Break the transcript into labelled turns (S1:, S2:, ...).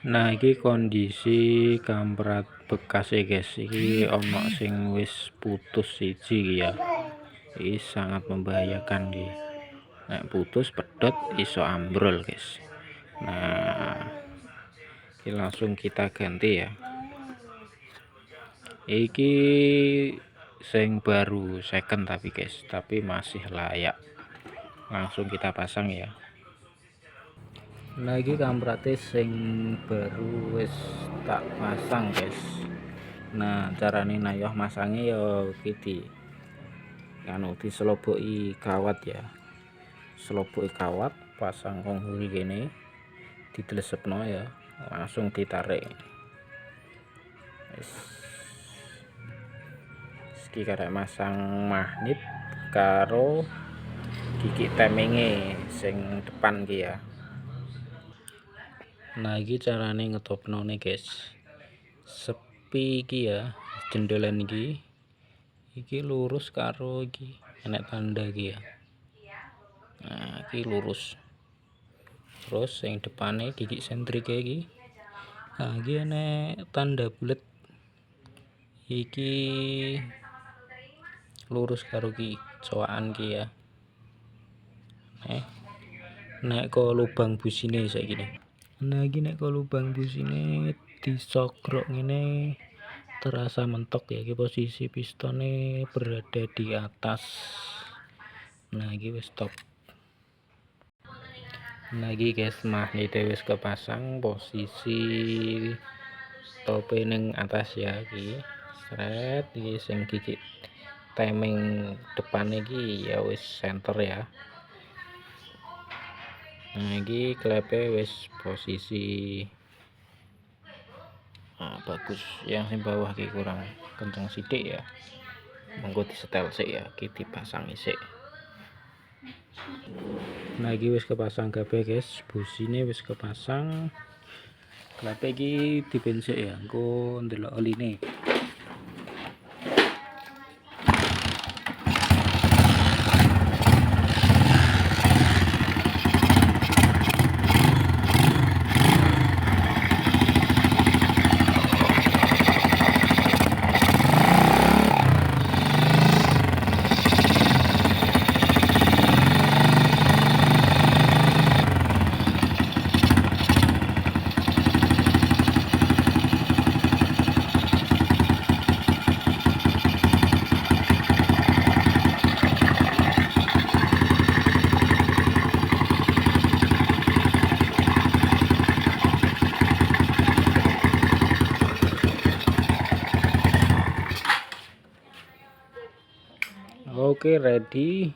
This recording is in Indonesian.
S1: Nah, iki kondisi kampret bekas guys. Iki ono sing wis putus siji ya. Ini sangat membahayakan iki. Nek putus pedot iso ambrol guys. Nah, ini langsung kita ganti ya. Iki sing baru second tapi guys, tapi masih layak. Langsung kita pasang ya. Nah, iki kamprate sing baru wis tak pasang guys. Nah, carane nayoh masange ya iki diseloboki kawat ya. Seloboki kawat, pasang konghuri kene, didelesepno ya, langsung ditarik. Iki karek masang magnet karo gigi temenge sing depan ki ya. Nah, iki carane ngetopno nih guys. Sepi iki ya, jendelan iki lurus karo iki enek tanda iki ya. Nah, iki lurus. Terus yang depane gigi sentrike iki. Nah, iki enek tanda bulet. Iki lurus karo ki cowakan ki ya. Nek ko lubang busine saiki nih. Nah, iki nek ko lubang busine disogrok ngene terasa mentok ya. Iki posisi pistone berada di atas. Nah, iki wis stop. Nah, iki guys magnete wis kepasang, posisi tope ning atas ya iki. Sret iki sing gigi timing depan iki ya wis center ya. Nah, iki klepe wis posisi bagus. Yang sing bawah iki kurang kenceng sithik ya. Monggo disetel sik ya, iki dipasang isik. Nah, iki wis kepasang kabeh guys, busine wis kepasang. Klepe iki dibensik ya, engko ndelok oline. Oke, ready.